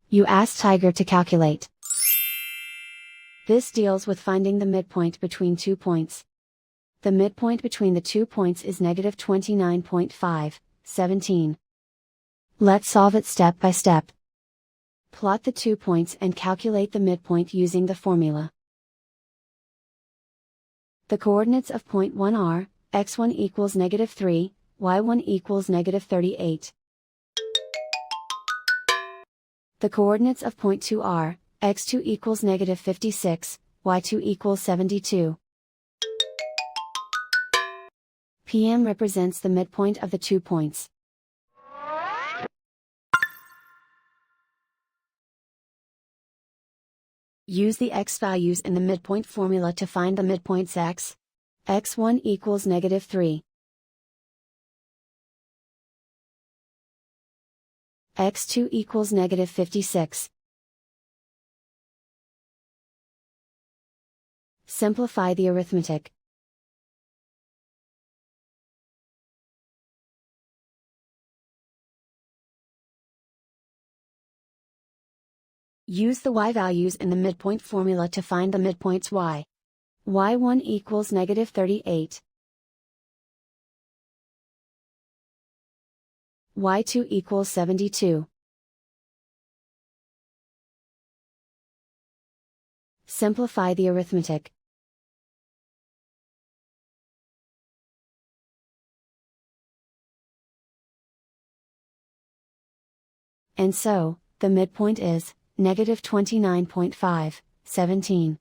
You ask Tiger to calculate. This deals with finding the midpoint between 2 points. The midpoint between the 2 points is negative 29.5, 17. Let's solve it step by step. Plot the 2 points and calculate the midpoint using the formula. The coordinates of point 1 are, x1 equals negative 3, y1 equals negative 38. The coordinates of point 2 are, x2 equals negative 56, y2 equals 72. PM represents the midpoint of the 2 points. Use the x values in the midpoint formula to find the midpoints x. x1 equals negative 3. x2 equals negative 56. Simplify the arithmetic. Use the y values in the midpoint formula to find the midpoints y. y1 equals negative 38. y2 equals 72. Simplify the arithmetic. And so, the midpoint is negative 29.5, 17.